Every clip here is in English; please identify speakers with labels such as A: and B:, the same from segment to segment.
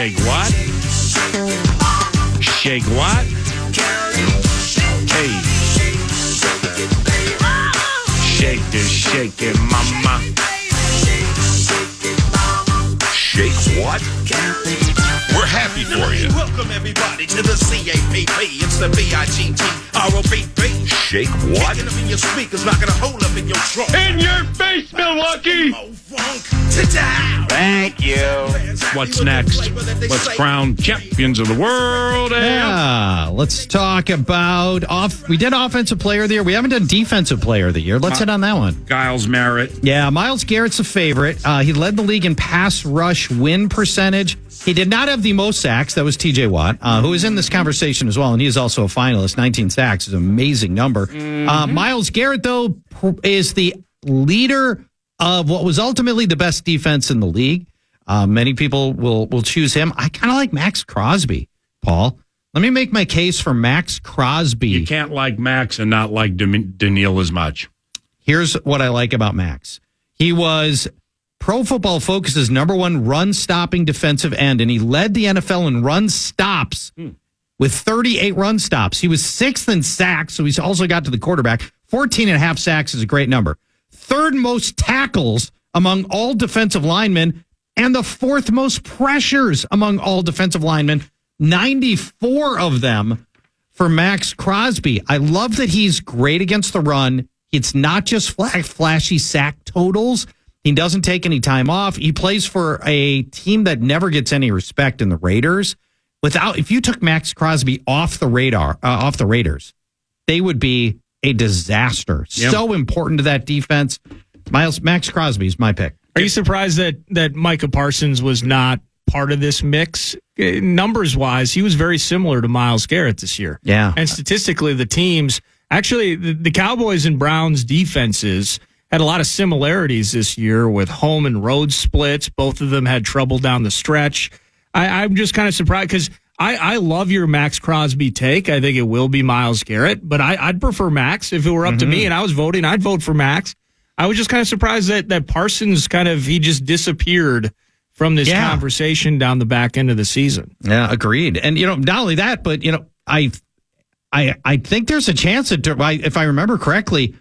A: Shake what? Shake what? Hey. Shake it, mama.
B: Shake what? We're happy for you.
C: Welcome everybody to the CAPP. It's the BIGTROBB.
B: Shake what?
C: Kicking up in your speakers, knocking a hole up in your trunk.
A: In your face, Milwaukee!
B: Thank you.
A: What's next? Let's crown champions of the world.
D: Yeah, let's talk about we did Offensive Player of the Year. We haven't done Defensive Player of the Year. Let's hit on that one.
A: Giles Merritt.
D: Yeah, Myles Garrett's a favorite. He led the league in pass rush win percentage. He did not have the most sacks. That was T.J. Watt, who is in this conversation as well, and he is also a finalist. 19 sacks is an amazing number. Myles Garrett, though, is the leader of what was ultimately the best defense in the league. Many people will choose him. I kind of like Max Crosby, Paul. Let me make my case for Max Crosby.
A: You can't like Max and not like Daniil as much.
D: Here's what I like about Max. He was Pro Football Focus's #1 run-stopping defensive end, and he led the NFL in run stops with 38 run stops. He was 6th in sacks, so he's also got to the quarterback. 14.5 sacks is a great number. 3rd most tackles among all defensive linemen, and the 4th most pressures among all defensive linemen. 94 of them for Max Crosby. I love that he's great against the run. It's not just flashy sack totals. He doesn't take any time off. He plays for a team that never gets any respect in the Raiders. If you took Max Crosby off the Raiders, they would be a disaster. Yep. So important to that defense. Max Crosby is my pick.
E: Are you surprised that Micah Parsons was not part of this mix? Numbers-wise, he was very similar to Myles Garrett this year.
D: Yeah.
E: And statistically, the teams, actually, the Cowboys and Browns defenses had a lot of similarities this year with home and road splits. Both of them had trouble down the stretch. I'm just kind of surprised because I love your Max Crosby take. I think it will be Myles Garrett, but I'd prefer Max. If it were up to me and I was voting, I'd vote for Max. I was just kind of surprised that Parsons he just disappeared from this conversation down the back end of the season.
D: Yeah, agreed. And, not only that, but, I think there's a chance that, if I remember correctly,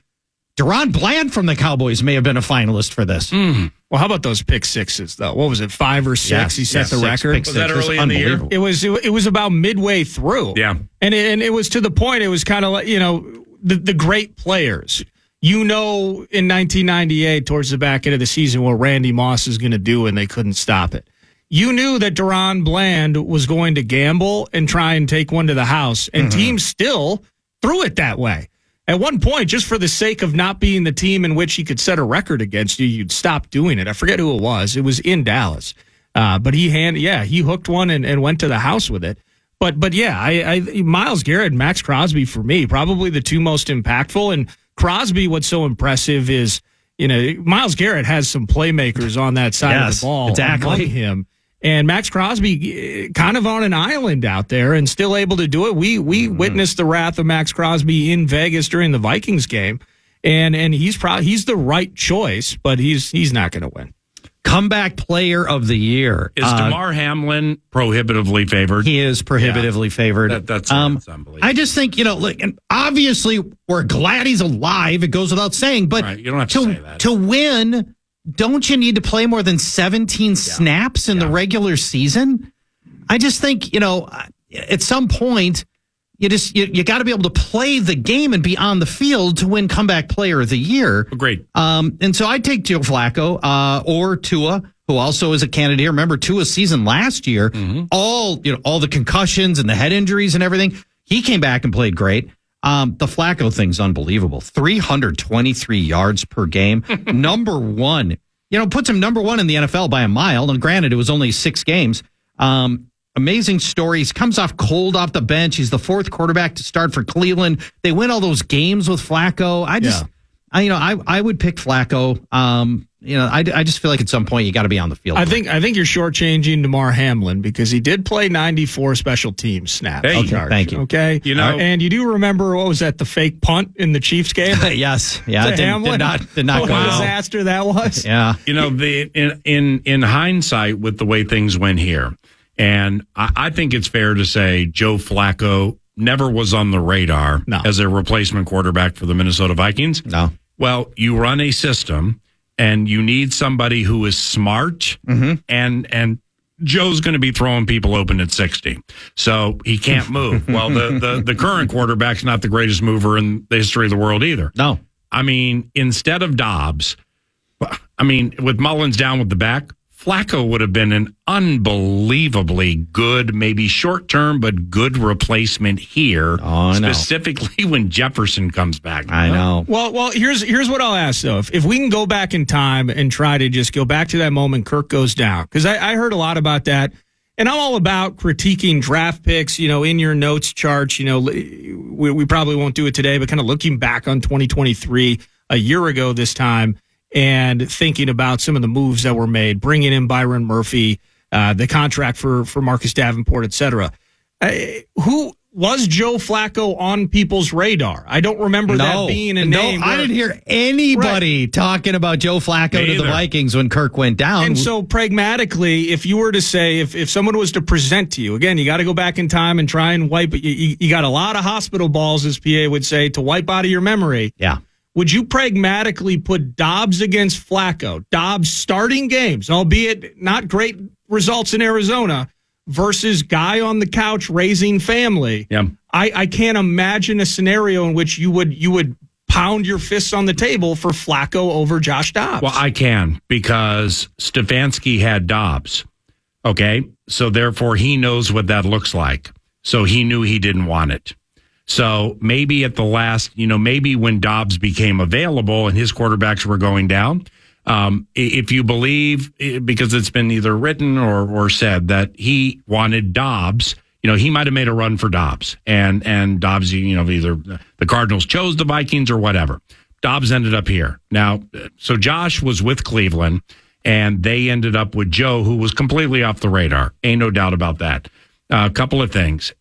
D: Deron Bland from the Cowboys may have been a finalist for this.
E: Well, how about those pick sixes, though? What was it, 5 or 6?
D: Yes,
E: he set the record.
A: Was that early in the year?
E: It was about midway through.
A: Yeah.
E: And it was to the point, it was kind of like, the great players. In 1998, towards the back end of the season, what Randy Moss is going to do, and they couldn't stop it. You knew that Deron Bland was going to gamble and try and take one to the house, and teams still threw it that way. At one point, just for the sake of not being the team in which he could set a record against you, you'd stop doing it. I forget who it was. It was in Dallas. But he hooked one and went to the house with it. But Myles Garrett and Max Crosby, for me, probably the two most impactful. And Crosby, what's so impressive is, Myles Garrett has some playmakers on that side of the ball.
D: Exactly.
E: Among him. And Max Crosby kind of on an island out there and still able to do it. We witnessed the wrath of Max Crosby in Vegas during the Vikings game. And he's the right choice, but he's not going to win.
D: Comeback Player of the Year.
A: Is DeMar Hamlin prohibitively favored?
D: He is prohibitively favored.
A: That's unbelievable.
D: I just think, and obviously we're glad he's alive. It goes without saying. But
A: right, you don't have to say that.
D: To win, don't you need to play more than 17 snaps in the regular season? I just think, at some point, you got to be able to play the game and be on the field to win Comeback Player of the Year.
A: Agreed.
D: And so I'd take Joe Flacco or Tua, who also is a candidate here. Remember Tua's season last year, all the concussions and the head injuries and everything. He came back and played great. The Flacco thing's unbelievable. 323 yards per game. Number one. Puts him number one in the NFL by a mile. And granted, it was only 6 games. Amazing stories. Comes off cold off the bench. He's the 4th quarterback to start for Cleveland. They win all those games with Flacco. I would pick Flacco. I just feel like at some point you got to be on the field.
E: I think you're shortchanging DeMar Hamlin because he did play 94 special team snaps.
A: Hey,
D: okay, thank you.
E: Okay, and you do remember what was that? The fake punt in the Chiefs game?
D: Yes, yeah, did not
E: what
D: go
E: a
D: well.
E: disaster that was.
D: Yeah,
A: in hindsight, with the way things went here, And I think it's fair to say Joe Flacco never was on the radar as a replacement quarterback for the Minnesota Vikings.
D: No.
A: Well, you run a system and you need somebody who is smart and Joe's going to be throwing people open at 60. So he can't move. Well, the current quarterback's not the greatest mover in the history of the world either.
D: No.
A: I mean, instead of Dobbs, with Mullins down with the back, Flacco would have been an unbelievably good, maybe short-term, but good replacement here, specifically when Jefferson comes back.
D: I know.
E: Well, here's what I'll ask, though. If we can go back in time and try to just go back to that moment Kirk goes down, because I heard a lot about that, and I'm all about critiquing draft picks, in your notes charts. We probably won't do it today, but kind of looking back on 2023, a year ago this time, and thinking about some of the moves that were made, bringing in Byron Murphy, the contract for Marcus Davenport, et cetera. Who was Joe Flacco on people's radar? I don't remember that being a name.
D: I didn't hear anybody talking about Joe Flacco to the Vikings when Kirk went down.
E: And so pragmatically, if you were to say, if someone was to present to you, again, you got to go back in time and try and wipe it. You got a lot of hospital balls, as PA would say, to wipe out of your memory.
D: Yeah.
E: Would you pragmatically put Dobbs against Flacco, Dobbs starting games, albeit not great results in Arizona, versus guy on the couch raising family?
A: Yeah.
E: I can't imagine a scenario in which you would pound your fists on the table for Flacco over Josh Dobbs.
A: Well, I can, because Stefanski had Dobbs. Okay? So therefore he knows what that looks like. So he knew he didn't want it. So maybe at the last, maybe when Dobbs became available and his quarterbacks were going down, if you believe, because it's been either written or said that he wanted Dobbs, he might have made a run for Dobbs, and Dobbs, either the Cardinals chose the Vikings or whatever. Dobbs ended up here. Now, so Josh was with Cleveland, and they ended up with Joe, who was completely off the radar. Ain't no doubt about that. A couple of things.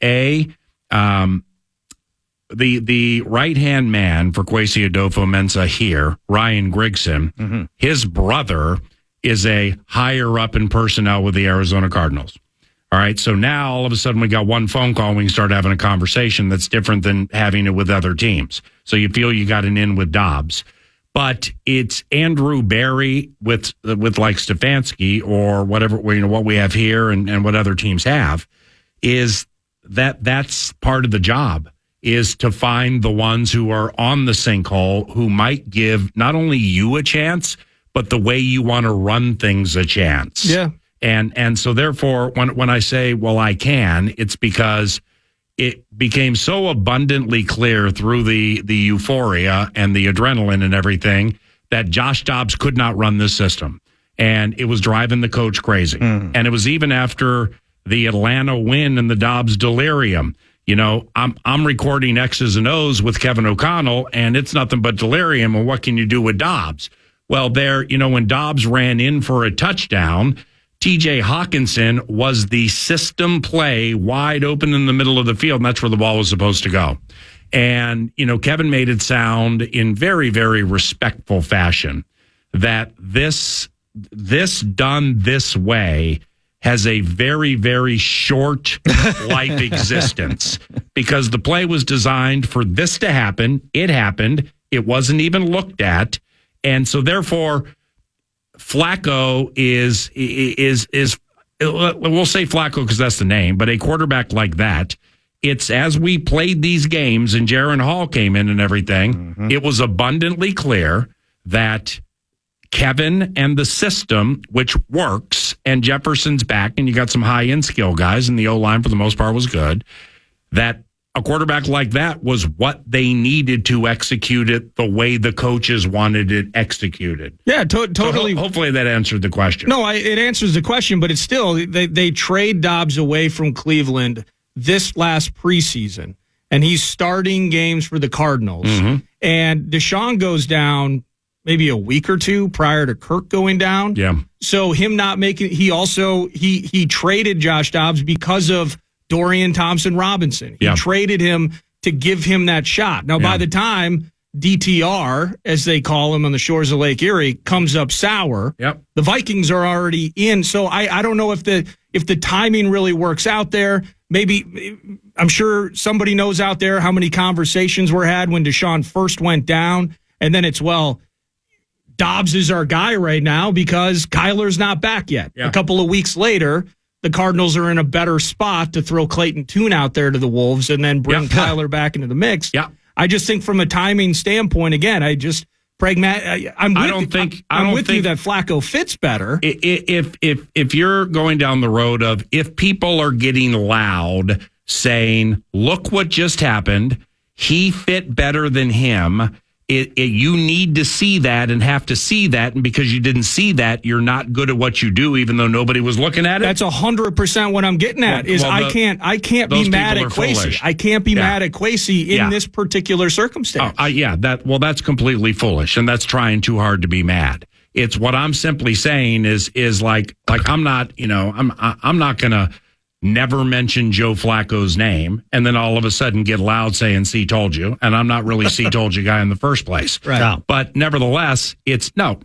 A: The right-hand man for Kwesi Adolfo-Mensah here, Ryan Grigson, his brother is a higher up in personnel with the Arizona Cardinals. All right, so now all of a sudden we got one phone call and we can start having a conversation that's different than having it with other teams. So you feel you got an in with Dobbs. But it's Andrew Berry with like Stefanski or whatever, what we have here and what other teams have, is that's part of the job, is to find the ones who are on the sinkhole who might give not only you a chance, but the way you want to run things a chance.
E: Yeah.
A: And so therefore, when I say, well, I can, it's because it became so abundantly clear through the euphoria and the adrenaline and everything that Josh Dobbs could not run this system. And it was driving the coach crazy. And it was even after the Atlanta win and the Dobbs delirium. I'm recording X's and O's with Kevin O'Connell, and it's nothing but delirium. And what can you do with Dobbs? Well, when Dobbs ran in for a touchdown, TJ Hawkinson was the system play wide open in the middle of the field, and that's where the ball was supposed to go. And, Kevin made it sound in very, very respectful fashion that this done this way has a very, very short life existence, because the play was designed for this to happen. It happened. It wasn't even looked at. And so therefore, Flacco is we'll say Flacco because that's the name, but a quarterback like that, it's as we played these games and Jaron Hall came in and everything, it was abundantly clear that Kevin and the system, which works, and Jefferson's back, and you got some high-end skill guys, and the O-line for the most part was good, that a quarterback like that was what they needed to execute it the way the coaches wanted it executed.
E: Yeah, totally.
A: So hopefully that answered the question.
E: No, it answers the question, but it's still, they trade Dobbs away from Cleveland this last preseason, and he's starting games for the Cardinals. And Deshaun goes down maybe a week or two prior to Kirk going down.
A: Yeah.
E: So him not making, he traded Josh Dobbs because of Dorian Thompson-Robinson. He traded him to give him that shot. Now, by the time DTR, as they call him on the shores of Lake Erie, comes up sour.
A: Yep.
E: The Vikings are already in. So I don't know if the timing really works out there. Maybe I'm sure somebody knows out there how many conversations were had when Deshaun first went down. And then it's, well, Dobbs is our guy right now because Kyler's not back yet.
A: Yeah.
E: A couple of weeks later, the Cardinals are in a better spot to throw Clayton Tune out there to the Wolves and then bring Kyler back into the mix.
A: Yeah.
E: I just think from a timing standpoint, again, I'm with you that Flacco fits better.
A: If you're going down the road of if people are getting loud saying, look what just happened, he fit better than him. You need to see that and have to see that, and because you didn't see that, you're not good at what you do, even though nobody was looking at it.
E: That's 100% what I'm getting at. I can't be mad at Kwesi. I can't be mad at Kwesi in this particular circumstance.
A: That's completely foolish, and that's trying too hard to be mad. It's what I'm simply saying is like I'm not I'm not gonna never mention Joe Flacco's name and then all of a sudden get loud saying, see, told you. And I'm not really see, told you guy in the first place.
E: Right. No.
A: But nevertheless,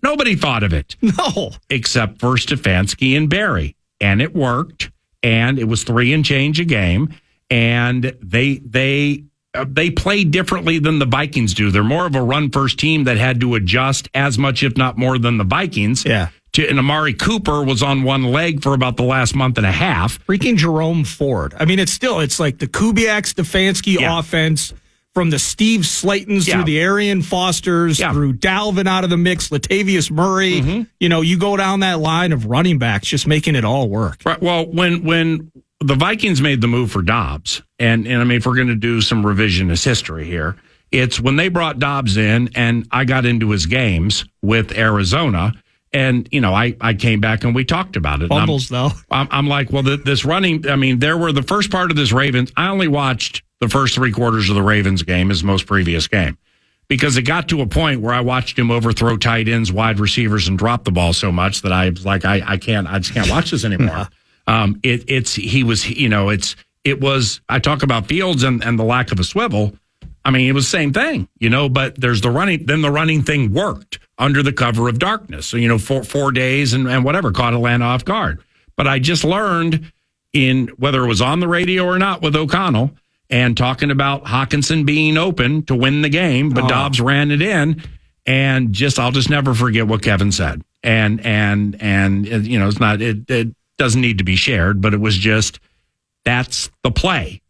A: nobody thought of it.
E: No.
A: Except for Stefanski and Barry. And it worked. And it was 3 and change a game. And they play differently than the Vikings do. They're more of a run-first team that had to adjust as much, if not more, than the Vikings.
E: Yeah.
A: And Amari Cooper was on one leg for about the last month and a half.
E: Freaking Jerome Ford. I mean, it's like the Kubiak Stefanski offense from the Steve Slaytons through the Arian Fosters, through Dalvin out of the mix, Latavius Murray. Mm-hmm. You go down that line of running backs, just making it all work.
A: Right. Well, when the Vikings made the move for Dobbs, and I mean, if we're going to do some revisionist history here, it's when they brought Dobbs in, and I got into his games with Arizona. And, I came back and we talked about it.
E: Fumbles, though.
A: I'm like, well, this running, I mean, there were the first part of this Ravens. I only watched the first 3 quarters of the Ravens game, his most previous game, because it got to a point where I watched him overthrow tight ends, wide receivers, and drop the ball so much that I was like, I just can't watch this anymore. I talk about Fields and the lack of a swivel. I mean, it was the same thing, but there's the running thing worked under the cover of darkness. So, 4 days and whatever caught Atlanta off guard. But I just learned whether it was on the radio or not with O'Connell and talking about Hawkinson being open to win the game, but Dobbs ran it in, and I'll just never forget what Kevin said. And it's not, it doesn't need to be shared, but it was just, that's the play.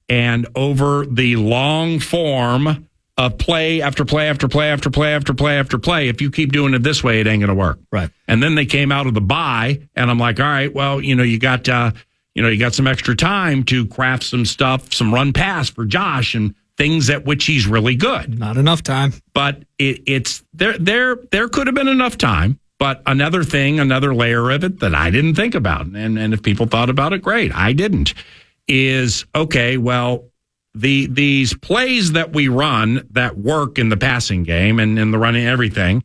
A: And over the long form of play after play after play after play after play after play, if you keep doing it this way, it ain't going to work.
E: Right.
A: And then they came out of the bye, and I'm like, all right, well, you got some extra time to craft some stuff, some run pass for Josh and things at which he's really good.
E: Not enough time.
A: But it's there could have been enough time. But another layer of it that I didn't think about, and if people thought about it, great. I didn't. Is okay, well, these plays that we run that work in the passing game and in the running everything,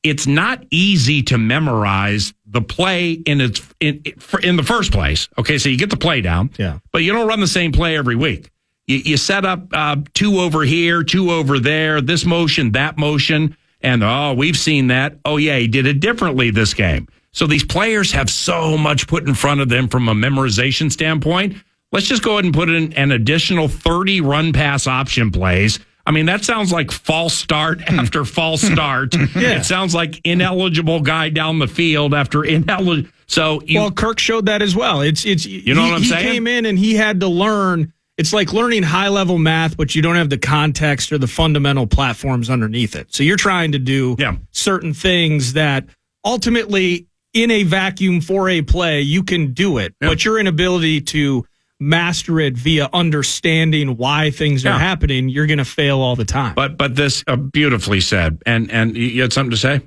A: it's not easy to memorize the play in the first place. Okay, so you get the play down, but you don't run the same play every week. You set up 2 over here, 2 over there, this motion, that motion, and we've seen that. Oh yeah, he did it differently this game. So these players have so much put in front of them from a memorization standpoint. Let's just go ahead and put in an additional 30 run pass option plays. I mean, that sounds like false start after false start. It sounds like ineligible guy down the field after ineligible. Well,
E: Kirk showed that as well. It's what I'm saying? He came in and he had to learn. It's like learning high level math, but you don't have the context or the fundamental platforms underneath it. So you're trying to do certain things that ultimately in a vacuum for a play, you can do it, but your inability to master it via understanding why things are happening, you're going to fail all the time.
A: But this beautifully said, and you had something to say?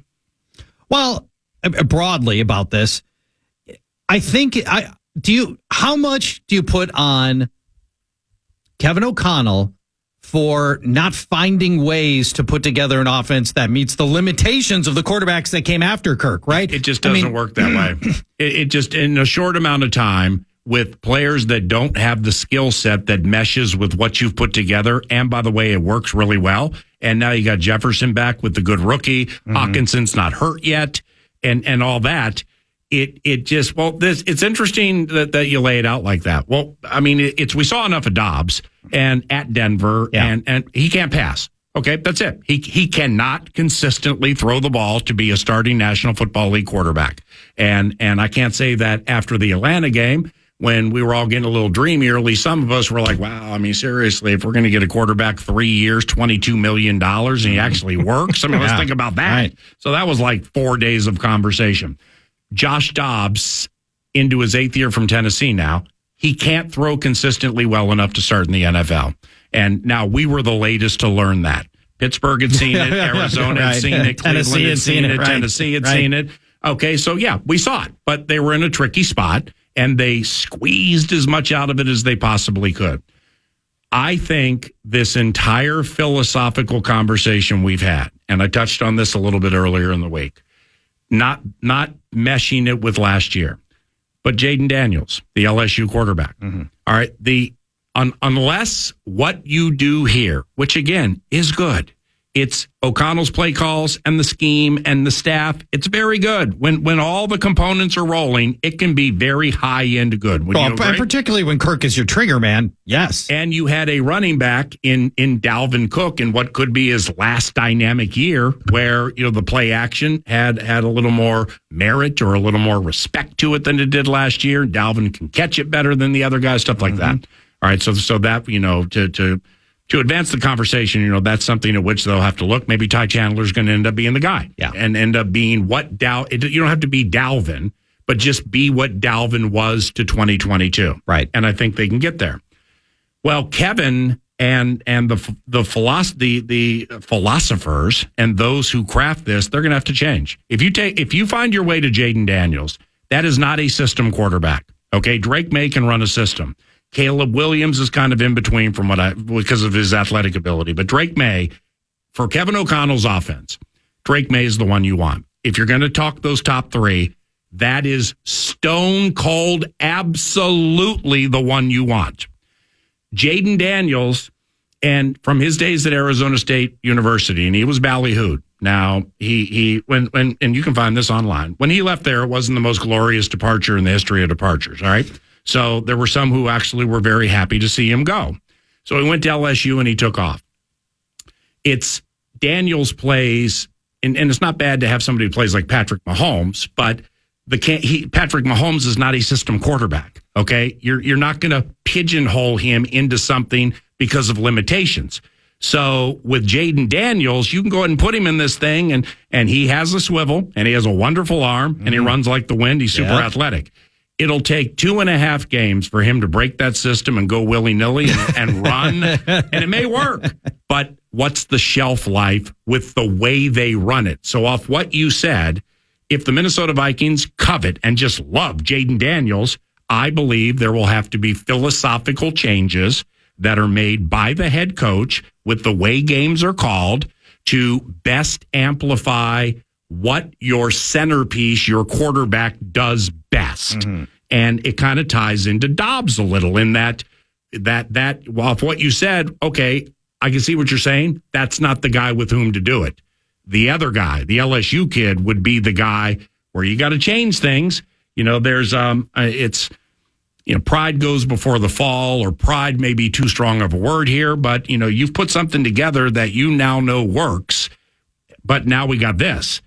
D: Well, broadly about this, I think how much do you put on Kevin O'Connell for not finding ways to put together an offense that meets the limitations of the quarterbacks that came after Kirk, right?
A: It just doesn't work that way. It just, in a short amount of time, with players that don't have the skill set that meshes with what you've put together. And by the way, it works really well. And now you got Jefferson back with the good rookie. Hawkinson's not hurt yet, and all that. It just, it's interesting that you lay it out like that. Well, I mean, we saw enough of Dobbs and at Denver, and he can't pass. Okay, that's it. He cannot consistently throw the ball to be a starting National Football League quarterback. And I can't say that after the Atlanta game, when we were all getting a little dreamy early, some of us were like, wow, I mean, seriously, if we're going to get a quarterback 3 years, $22 million, and he actually works, I mean, let's think about that. Right. So that was like 4 days of conversation. Josh Dobbs, into his 8th year from Tennessee now, he can't throw consistently well enough to start in the NFL. And now we were the latest to learn that. Pittsburgh had seen it, Arizona had seen it, Cleveland had seen it, Tennessee had seen it. Okay, so yeah, we saw it, but they were in a tricky spot, and they squeezed as much out of it as they possibly could. I think this entire philosophical conversation we've had, and I touched on this a little bit earlier in the week, not meshing it with last year, but Jaden Daniels, the LSU quarterback. All right, unless what you do here, which again is good, it's O'Connell's play calls and the scheme and the staff. It's very good. When all the components are rolling, it can be very high end good.
D: And particularly when Kirk is your trigger man. Yes.
A: And you had a running back in Dalvin Cook in what could be his last dynamic year, where the play action had a little more merit or a little more respect to it than it did last year. Dalvin can catch it better than the other guys, stuff like that. All right, so that to advance the conversation, that's something at which they'll have to look. Maybe Ty Chandler's going to end up being the guy, and end up being what you don't have to be Dalvin, but just be what Dalvin was to 2022,
D: right?
A: And I think they can get there. Well, Kevin and the philosophers and those who craft this, they're going to have to change. If you find your way to Jaden Daniels, that is not a system quarterback. Okay, Drake May can run a system. Caleb Williams is kind of in between because of his athletic ability. But Drake May, for Kevin O'Connell's offense, Drake May is the one you want. If you're going to talk those top three, that is stone cold, absolutely the one you want. Jaden Daniels, and from his days at Arizona State University, and he was ballyhooed. Now, when and you can find this online, when he left there, it wasn't the most glorious departure in the history of departures, all right? So there were some who actually were very happy to see him go. So he went to LSU and he took off. It's Daniels plays, and it's not bad to have somebody who plays like Patrick Mahomes, but Patrick Mahomes is not a system quarterback, okay? You're not going to pigeonhole him into something because of limitations. So with Jaden Daniels, you can go ahead and put him in this thing, and he has a swivel, and he has a wonderful arm, and he runs like the wind. He's super athletic. It'll take 2.5 games for him to break that system and go willy-nilly and run, and it may work. But what's the shelf life with the way they run it? So off what you said, if the Minnesota Vikings covet and just love Jaden Daniels, I believe there will have to be philosophical changes that are made by the head coach with the way games are called to best amplify what your centerpiece, your quarterback, does best. And it kind of ties into Dobbs a little in that well, what you said, okay, I can see what you're saying. That's not the guy with whom to do it. The other guy, the LSU kid, would be the guy where you got to change things. There's pride goes before the fall, or pride may be too strong of a word here, but you've put something together that you now know works, but now we got this.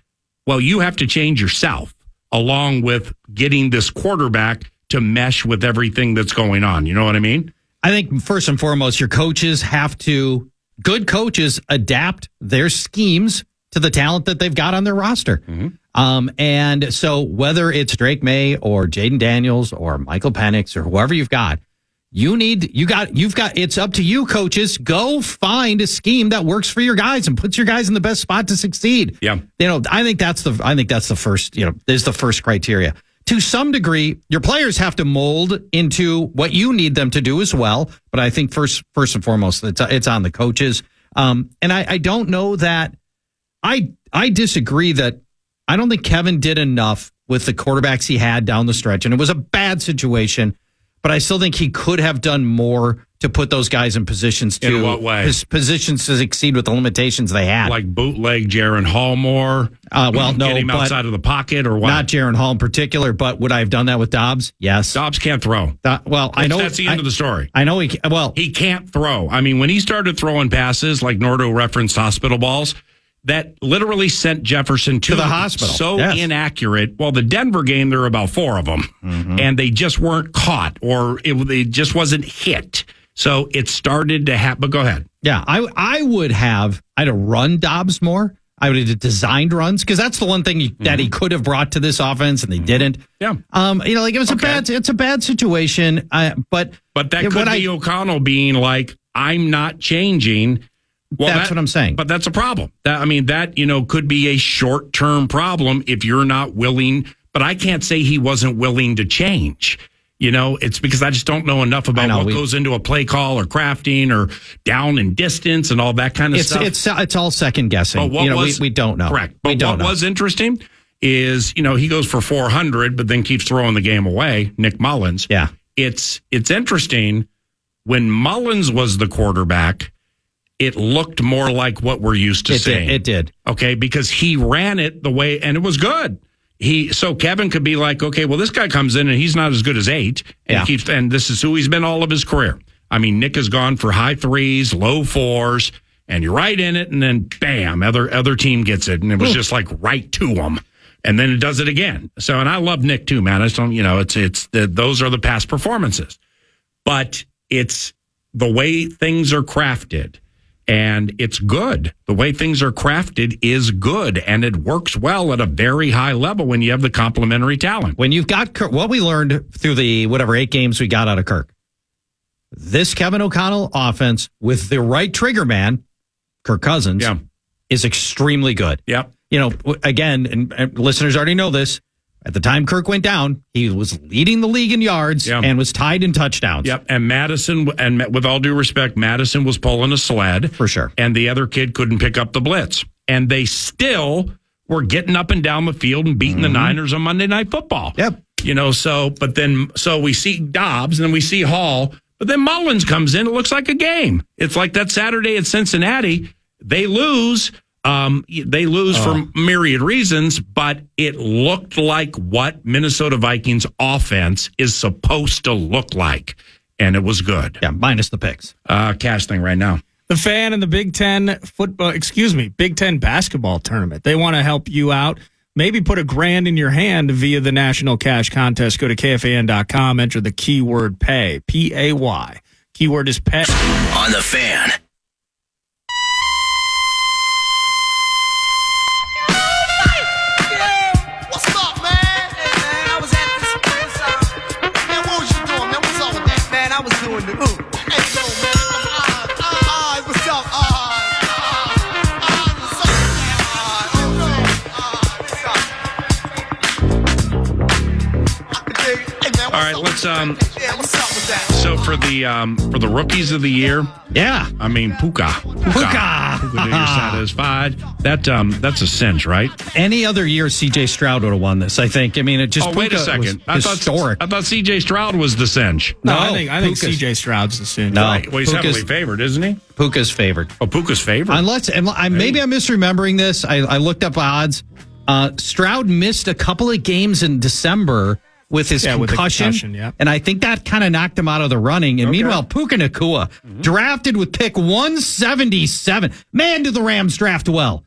A: Well, you have to change yourself along with getting this quarterback to mesh with everything that's going on. You know what I mean?
D: I think first and foremost, your coaches good coaches adapt their schemes to the talent that they've got on their roster. And so whether it's Drake May or Jaden Daniels or Michael Penix or whoever you've got, it's up to you, coaches. Go find a scheme that works for your guys and puts your guys in the best spot to succeed.
A: Yeah.
D: I think that's the first, is the first criteria. To some degree, your players have to mold into what you need them to do as well. But I think first and foremost, it's on the coaches. And I don't know that I disagree that I don't think Kevin did enough with the quarterbacks he had down the stretch. And it was a bad situation. but I still think he could have done more to put those guys in positions to
A: In what way?
D: his positions to succeed with the limitations they had.
A: Like bootleg Jaron Hall more?
D: Well, no,
A: Get him
D: but
A: outside of the pocket or what?
D: not Jaron Hall in particular, but would I have done that with Dobbs? Yes.
A: Dobbs can't throw.
D: I know
A: That's the end of the story.
D: I know
A: He can't throw. I mean, when he started throwing passes like Nordo referenced hospital balls, that literally sent Jefferson to
D: the hospital.
A: So
D: Yes.
A: inaccurate. Well, the Denver game, there were about 4 of them, and they just weren't caught, or it just wasn't hit. So it started to happen. But go ahead.
D: Yeah, I'd have run Dobbs more. I would have designed runs because that's the one thing that he could have brought to this offense, and they didn't.
A: Yeah.
D: Like it was it's a bad situation. But
A: that could be O'Connell being like, I'm not changing. Well,
D: that's what I'm saying.
A: But that's a problem. That could be a short-term problem if you're not willing. But I can't say he wasn't willing to change. It's because I just don't know enough about what goes into a play call or crafting or down and distance and all that kind of stuff.
D: It's all second guessing. But we don't know.
A: Correct. But what was interesting is, he goes for 400, but then keeps throwing the game away. Nick Mullins.
D: Yeah.
A: It's interesting. When Mullins was the quarterback, it looked more like what we're used to seeing.
D: It did.
A: Okay, because he ran it the way, and it was good. So Kevin could be like, okay, well, this guy comes in and he's not as good as 8, and and this is who he's been all of his career. I mean, Nick has gone for high 3s, low 4s, and you're right in it, and then bam, other team gets it, and it was just like right to him, and then it does it again. So, and I love Nick too, man. I just don't, those are the past performances, but it's the way things are crafted. And it's good. The way things are crafted is good, and it works well at a very high level when you have the complementary talent.
D: When you've got Kirk, what we learned through the 8 games we got out of Kirk, this Kevin O'Connell offense with the right trigger man, Kirk Cousins, is extremely good.
A: Yep.
D: Again, and listeners already know this, at the time Kirk went down, he was leading the league in yards and was tied in touchdowns.
A: Yep. And Madison, and with all due respect, Madison was pulling a sled.
D: For sure.
A: And the other kid couldn't pick up the blitz. And they still were getting up and down the field and beating the Niners on Monday Night Football.
D: Yep.
A: So we see Dobbs and then we see Hall, but then Mullins comes in. It looks like a game. It's like that Saturday at Cincinnati. They lose. For myriad reasons, but it looked like what Minnesota Vikings offense is supposed to look like, and it was good.
D: Yeah, minus the picks.
A: Cash thing right now.
E: The Fan and the Big Ten basketball tournament. They want to help you out. Maybe put $1,000 in your hand via the National Cash Contest. Go to KFAN.com, enter the keyword pay, P-A-Y. Keyword is pay.
C: On the Fan.
A: All right, let's so for the rookies of the year, I mean Puka to your satisfied. That's a cinch, right?
D: Any other year, CJ Stroud would have won this. I think. I mean, it just.
A: Wait a second. I thought CJ Stroud was the cinch.
E: No, I think CJ Stroud's the cinch.
D: No,
A: right. Well, he's heavily favored, isn't he?
D: Puka's favored.
A: Oh, Puka's favored.
D: Unless, maybe I'm misremembering this. I looked up odds. Stroud missed a couple of games in December with his concussion, and I think that kind of knocked him out of the running. And meanwhile, Puka Nacua, drafted with pick 177. Man, did the Rams draft well.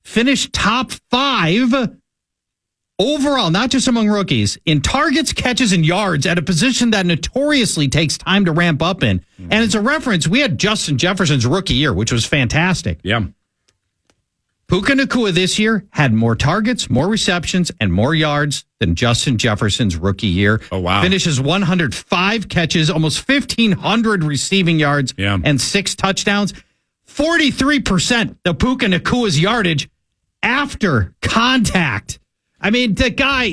D: Finished top 5 overall, not just among rookies, in targets, catches, and yards at a position that notoriously takes time to ramp up in. And as a reference, we had Justin Jefferson's rookie year, which was fantastic.
A: Yeah.
D: Puka Nacua this year had more targets, more receptions, and more yards than Justin Jefferson's rookie year.
A: Oh, wow.
D: Finishes 105 catches, almost 1,500 receiving yards, and 6 touchdowns. 43% of Puka Nacua's yardage after contact. I mean, the guy,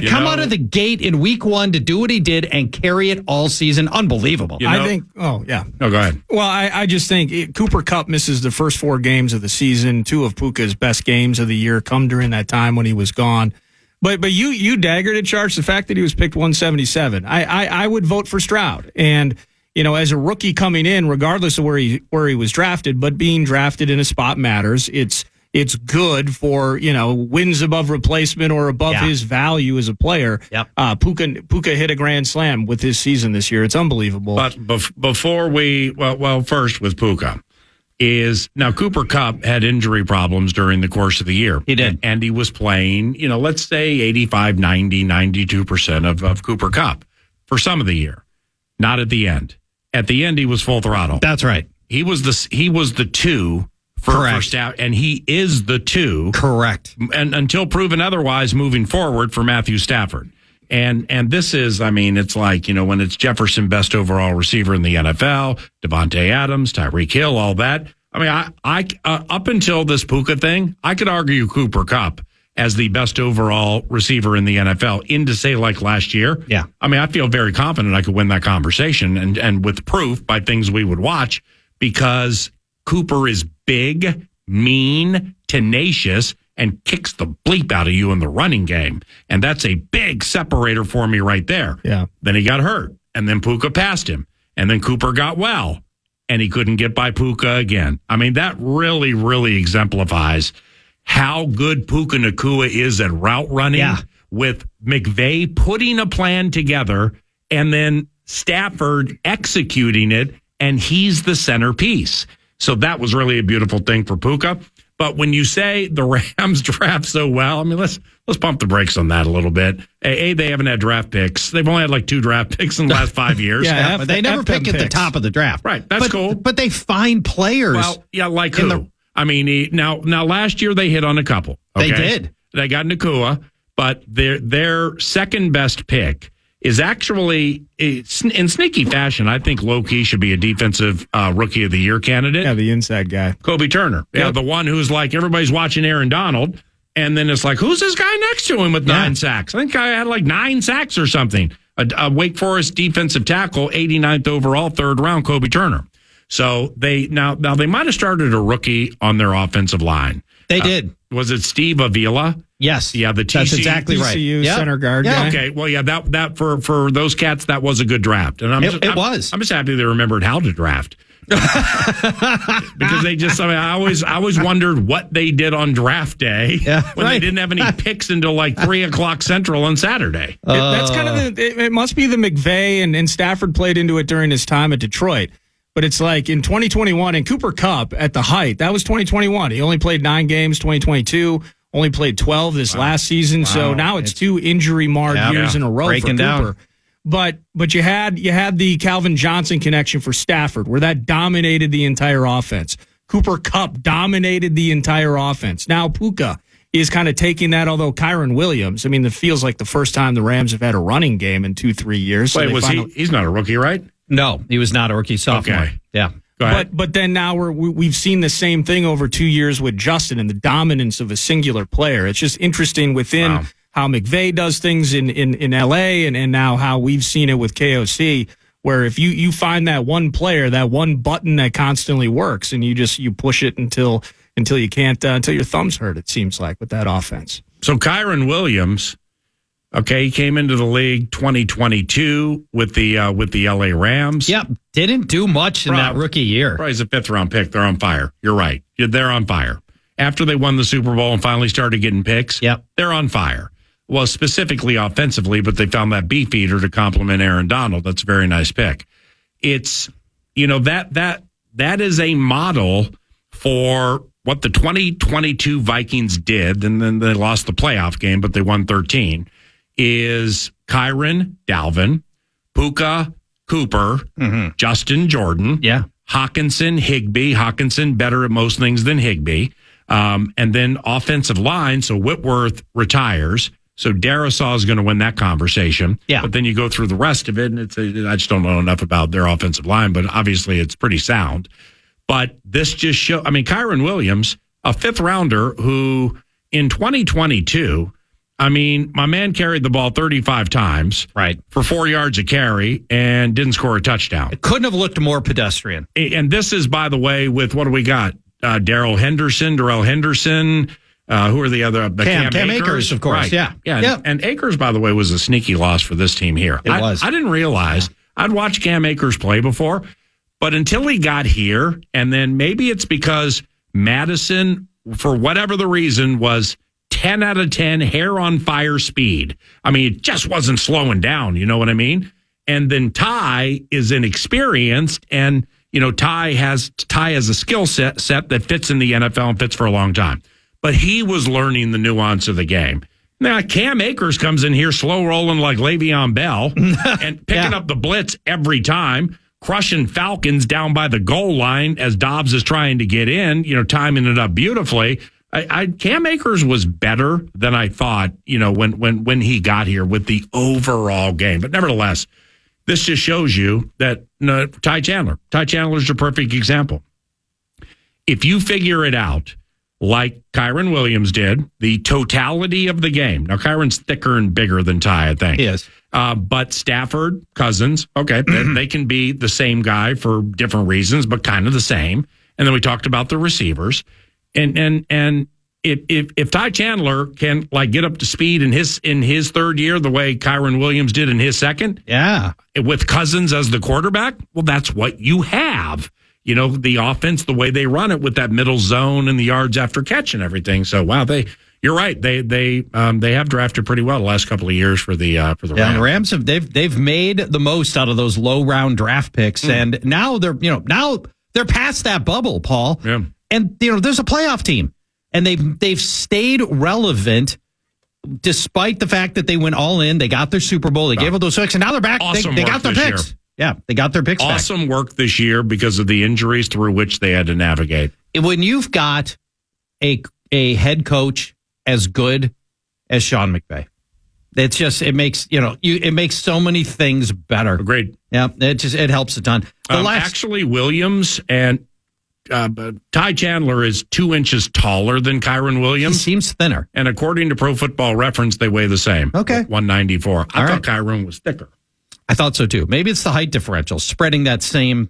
D: come out of the gate in week 1 to do what he did and carry it all season, unbelievable.
E: I think, No, go
A: ahead.
E: Well, I just think Cooper Kupp misses the first 4 games of the season. 2 of Puka's best games of the year come during that time when he was gone. But you daggered at Charge the fact that he was picked 177. I would vote for Stroud. And, as a rookie coming in, regardless of where he was drafted, but being drafted in a spot matters. It's good for, wins above replacement or above his value as a player.
D: Yep.
E: Puka hit a grand slam with his season this year. It's unbelievable.
A: But before first with Puka is now Cooper Kupp had injury problems during the course of the year.
D: He did.
A: And he was playing, let's say 85, 90, 92% of Cooper Kupp for some of the year. Not at the end. At the end, he was full throttle.
D: That's right.
A: He was the two for Stout, and he is the two.
D: Correct.
A: And until proven otherwise moving forward for Matthew Stafford. And this is, it's like, when it's Jefferson best overall receiver in the NFL, Devontae Adams, Tyreek Hill, all that. I up until this Puka thing, I could argue Cooper Kupp as the best overall receiver in the NFL into say like last year.
D: Yeah.
A: I feel very confident I could win that conversation and with proof by things we would watch because Cooper is big, mean, tenacious, and kicks the bleep out of you in the running game. And that's a big separator for me right there.
E: Yeah.
A: Then he got hurt, and then Puka passed him. And then Cooper got well, and he couldn't get by Puka again. That really, really exemplifies how good Puka Nacua is at route running with McVay putting a plan together and then Stafford executing it, and he's the centerpiece. So that was really a beautiful thing for Puka. But when you say the Rams draft so well, let's pump the brakes on that a little bit. They haven't had draft picks. They've only had like 2 draft picks in the last 5 years.
D: But they never pick at the top of the draft.
A: Right, that's cool.
D: But they find players.
A: Well, yeah, like who? Now last year they hit on a couple. Okay?
D: They did.
A: They got Nacua, but their second best pick is actually, in sneaky fashion, I think low-key should be a defensive rookie of the year candidate.
E: Yeah, the inside guy.
A: Kobe Turner. Yeah, the one who's like, everybody's watching Aaron Donald, and then it's like, who's this guy next to him with 9 sacks? I think I had like 9 sacks or something. A Wake Forest defensive tackle, 89th overall, 3rd round, Kobe Turner. So they might have started a rookie on their offensive line.
D: They did.
A: Was it Steve Avila?
D: Yes.
A: Yeah, the
D: That's exactly right.
E: TCU center guard guy.
A: Okay, well, yeah, that for those cats, that was a good draft. And
D: it was.
A: I'm just happy they remembered how to draft. Because they just, I always wondered what they did on draft day when they didn't have any picks until like 3:00 Central on Saturday.
E: That's kind of it must be the McVay and Stafford played into it during his time at Detroit. But it's like in 2021, and Cooper Kupp at the height, that was 2021. He only played 9 games, 2022, only played 12 this last season. Wow. So now it's 2 injury-marred years in a row for Cooper. Down. But you had the Calvin Johnson connection for Stafford, where that dominated the entire offense. Cooper Kupp dominated the entire offense. Now Puka is kind of taking that, although Kyron Williams, it feels like the first time the Rams have had a running game in 2-3 years. So
A: wait, he's not a rookie, right?
D: No, he was not a rookie, sophomore. Okay. Yeah.
E: But then now we've seen the same thing over 2 years with Justin and the dominance of a singular player. It's just interesting within how McVay does things in LA and now how we've seen it with KOC, where if you find that one player, that one button that constantly works, and you push it until you can't, until your thumbs hurt, it seems like, with that offense.
A: So Kyron Williams, okay, he came into the league 2022 with the LA Rams.
D: Yep, didn't do much in that rookie year.
A: Probably he's a 5th round pick. They're on fire. You're right. They're on fire. After they won the Super Bowl and finally started getting picks, they're on fire. Well, specifically offensively, but they found that beef eater to complement Aaron Donald. That's a very nice pick. It's, that is a model for what the 2022 Vikings did, and then they lost the playoff game, but they won 13, is Kyron, Dalvin, Puka, Cooper, Justin Jordan, Hawkinson, Higbee. Hawkinson better at most things than Higbee. And then offensive line, so Whitworth retires. So Darisaw is going to win that conversation. Yeah. But then you go through the rest of it, and I just don't know enough about their offensive line, but obviously it's pretty sound. But this just shows, Kyron Williams, a 5th rounder who in 2022, my man carried the ball 35 times for 4 yards a carry and didn't score a touchdown.
D: It couldn't have looked more pedestrian.
A: And this is, by the way, with what do we got? Darrell Henderson, Who are the other?
D: Cam Akers, of course.
A: Right.
D: Yeah.
A: Yeah.
D: Yep.
A: And Akers, by the way, was a sneaky loss for this team here.
D: It was.
A: I didn't realize. I'd watched Cam Akers play before, but until he got here, and then maybe it's because Madison, for whatever the reason, was 10 out of 10 hair on fire speed. I mean, it just wasn't slowing down. You know what I mean? And then Ty is inexperienced, and Ty has a skill set that fits in the NFL and fits for a long time. But he was learning the nuance of the game. Now, Cam Akers comes in here slow rolling like Le'Veon Bell and picking up the blitz every time, crushing Falcons down by the goal line as Dobbs is trying to get in, timing it up beautifully. Cam Akers was better than I thought, when he got here with the overall game. But nevertheless, this just shows you that Ty Chandler's a perfect example. If you figure it out, like Kyron Williams did, the totality of the game. Now, Kyron's thicker and bigger than Ty, I think.
D: He is.
A: But Stafford, Cousins, okay, they can be the same guy for different reasons, but kind of the same. And then we talked about the receivers. And if Ty Chandler can get up to speed in his third year the way Kyron Williams did in his second, with Cousins as the quarterback, well, that's what you have. The offense, the way they run it with that middle zone and the yards after catch and everything. So, wow, you're right. They have drafted pretty well the last couple of years for the Rams.
D: Yeah, and the Rams they've made the most out of those low round draft picks, and now they're past that bubble, Paul.
A: Yeah.
D: And there's a playoff team, and they've stayed relevant despite the fact that they went all in. They got their Super Bowl. They gave up those picks, and now they're back.
A: Awesome
D: they got their picks.
A: Year.
D: Yeah, they got their picks back.
A: Awesome work this year because of the injuries through which they had to navigate.
D: When you've got a head coach as good as Sean McVay, it makes so many things better.
A: Agreed.
D: Yeah, it helps a ton.
A: Actually, Williams and Ty Chandler is 2 inches taller than Kyron Williams.
D: He seems thinner.
A: And according to Pro Football Reference, they weigh the same.
D: Okay.
A: 194. I thought Kyron was thicker.
D: I thought so too. Maybe it's the height differential, spreading that same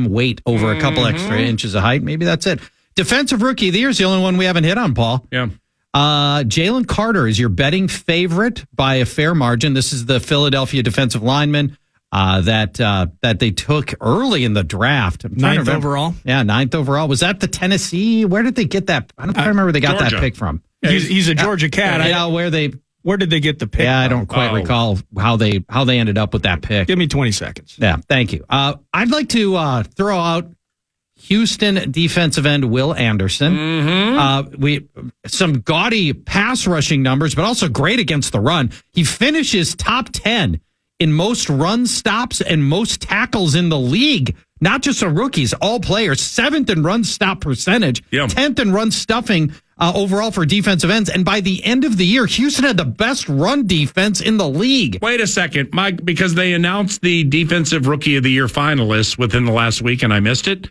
D: weight over a couple extra inches of height. Maybe that's it. Defensive Rookie of the Year is the only one we haven't hit on, Paul.
A: Yeah.
D: Jalen Carter is your betting favorite by a fair margin. This is the Philadelphia defensive lineman that they took early in the draft.
E: Ninth overall.
D: Yeah, 9th overall. Was that the Tennessee? Where did they get that? I don't remember where they got
A: Georgia.
D: that pick from.
E: He's a Georgia cat.
D: Where
E: did they get the pick?
D: Yeah, I don't quite recall how they ended up with that pick.
E: Give me 20 seconds.
D: Yeah, thank you. I'd like to throw out Houston defensive end Will Anderson. Some gaudy pass rushing numbers, but also great against the run. He finishes top 10 in most run stops and most tackles in the league. Not just the rookies, all players. 7th in run stop percentage, 10th in run stuffing overall for defensive ends. And by the end of the year, Houston had the best run defense in the league.
A: Wait a second, Mike, because they announced the Defensive Rookie of the Year finalists within the last week, and I missed it.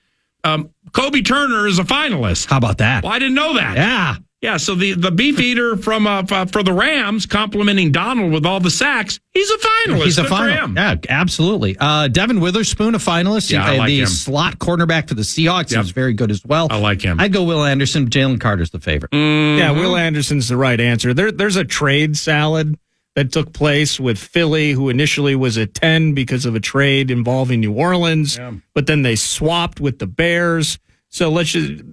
A: Kobe Turner is a finalist.
D: How about that?
A: Well, I didn't know that.
D: Yeah.
A: Yeah, so the beef eater for the Rams complimenting Donald with all the sacks, he's a finalist.
D: He's a
A: Good for
D: finalist.
A: him.
D: Yeah, absolutely. Devin Witherspoon, a finalist.
A: Yeah, I like
D: the
A: him.
D: slot cornerback for the Seahawks. He was very good as well.
A: I like him.
D: I'd go Will Anderson. Jalen Carter's the favorite.
E: Yeah, Will Anderson's the right answer. There's a trade salad that took place with Philly, who initially was at 10 because of a trade involving New Orleans, but then they swapped with the Bears. So let's just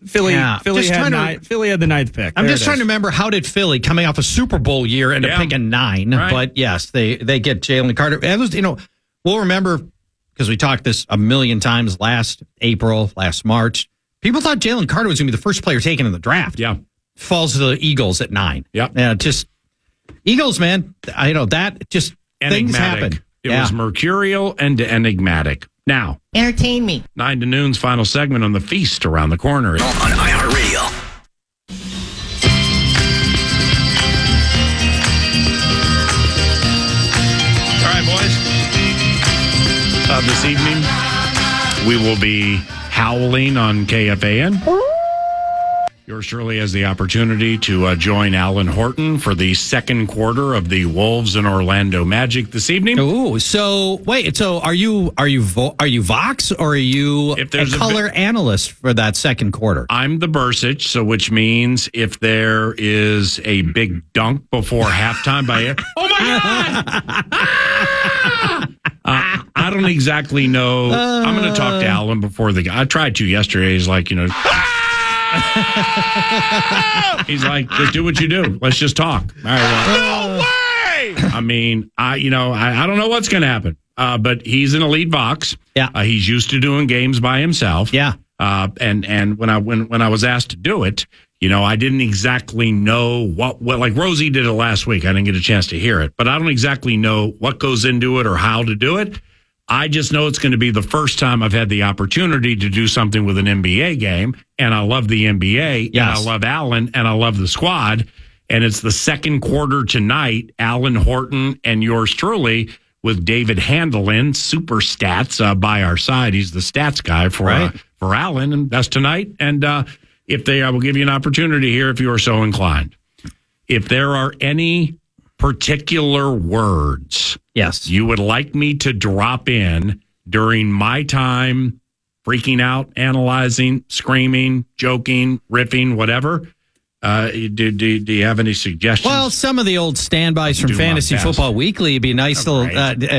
E: Philly had the 9th pick.
D: I'm just trying to remember, how did Philly, coming off a Super Bowl year, end up picking 9?
A: Right.
D: But yes, they get Jalen Carter. It was, we'll remember, because we talked this a million times last April, last March. People thought Jalen Carter was going to be the first player taken in the draft.
A: Yeah.
D: Falls to the Eagles at 9.
A: Yeah.
D: Just Eagles, man. That just things happen.
A: It was mercurial and enigmatic. Now,
F: entertain me.
A: 9 to noon's final segment on the feast around the corner.
B: On iHeartRadio.
A: All right, boys. This evening, we will be howling on KFAN. Your Yours truly has the opportunity to join Alan Horton for the second quarter of the Wolves and Orlando Magic this evening.
D: Ooh, so wait, so are you Vox or are you
A: If there's
D: a color analyst for that second quarter?
A: I'm the Bursich, so which means if there is a big dunk before halftime by oh my God! I don't exactly know. I'm going to talk to Alan before I tried to yesterday. He's like, he's like, just do what you do. Let's just talk. All right, well, no way! I mean, I don't know what's going to happen, but he's an elite Vox.
D: Yeah.
A: He's used to doing games by himself.
D: Yeah.
A: And when I was asked to do it, I didn't exactly know what like Rosie did it last week. I didn't get a chance to hear it, but I don't exactly know what goes into it or how to do it. I just know it's going to be the first time I've had the opportunity to do something with an NBA game, and I love the NBA,
D: yes.
A: And I love Alan, and I love the squad, and it's the second quarter tonight, Alan Horton and yours truly with David Handelin, super stats by our side. He's the stats guy for Alan, and that's tonight. And I will give you an opportunity here if you are so inclined. If there are any particular words you would like me to drop in during my time freaking out, analyzing, screaming, joking, riffing, whatever, do you have any suggestions?
D: Well, some of the old standbys from Fantasy Football Weekly would be a nice little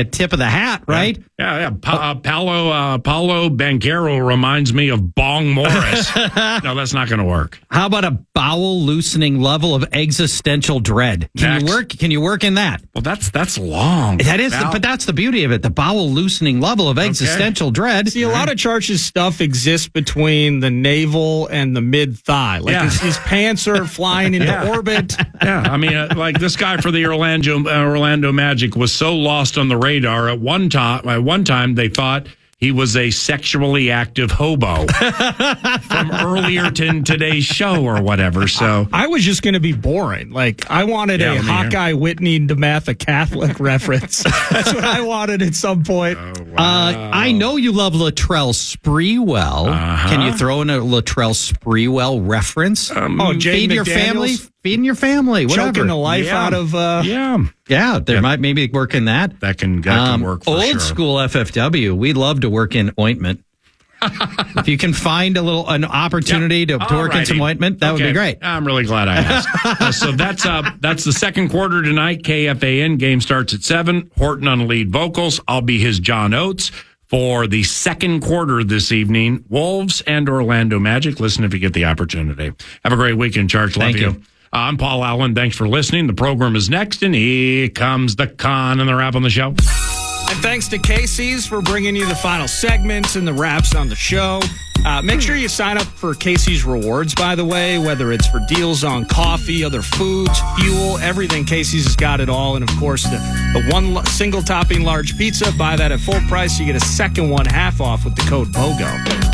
D: tip of the hat, right?
A: Yeah. Paulo Banchero reminds me of Bong Morris. No, that's not going to work.
D: How about a bowel loosening level of existential dread? Can you work in that?
A: Well, that's long.
D: That is, but that's the beauty of it. The bowel loosening level of existential dread.
E: See, a lot of Charch's stuff exists between the navel and the mid thigh. Like his pants are flying into orbit.
A: Yeah, I mean, like this guy for the Orlando Magic was so lost on the radar at one time they thought he was a sexually active hobo from earlier today's show or whatever. So
E: I was just going to be boring. Like I wanted a Hawkeye Whitney DeMatha Catholic reference. That's what I wanted at some point.
A: Oh, wow.
D: I know you love Latrell Sprewell. Can you throw in a Latrell Sprewell reference?
E: Feed
D: your family. Feeding your family, whatever.
E: Choking the life out of...
D: there might maybe work in that.
A: That can work for sure.
D: Old school FFW, we love to work in ointment. If you can find an opportunity to work in some ointment, that would be great.
A: I'm really glad I asked. So that's the second quarter tonight. KFAN game starts at 7. Horton on lead vocals. I'll be his John Oates for the second quarter this evening. Wolves and Orlando Magic. Listen if you get the opportunity. Have a great weekend, Church. Love you. I'm Paul Allen. Thanks for listening. The program is next, and here comes the con and the wrap on the show.
E: And thanks to Casey's for bringing you the final segments and the wraps on the show. Make sure you sign up for Casey's Rewards, by the way, whether it's for deals on coffee, other foods, fuel, everything. Casey's has got it all. And, of course, the one single topping large pizza, buy that at full price. You get a second one half off with the code BOGO.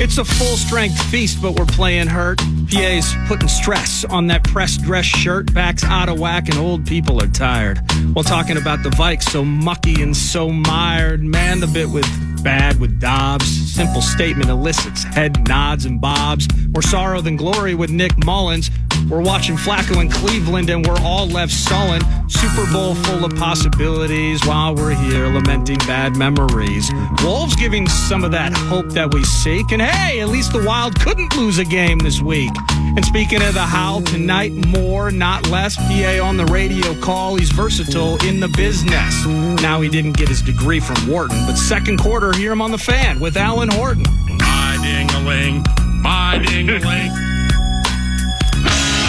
E: It's a full-strength feast, but we're playing hurt. PA's putting stress on that pressed dress shirt. Back's out of whack, and old people are tired. While talking about the Vikes, so mucky and so mired. Man, the bit with bad with Dobbs. Simple statement elicits head nods and bobs. More sorrow than glory with Nick Mullins. We're watching Flacco in Cleveland, and we're all left sullen. Super Bowl full of possibilities while we're here lamenting bad memories. Wolves giving some of that hope that we seek. And hey, at least the Wild couldn't lose a game this week. And speaking of the Howl, tonight more, not less. PA on the radio call. He's versatile in the business. Now he didn't get his degree from Wharton, but second quarter, hear him on the Fan with Alan Horton.
A: My ding-a-ling, my ding-a-ling.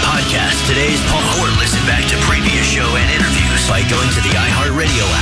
F: Podcast today's Paul, or listen back to previous show and interviews by going to the iHeartRadio app,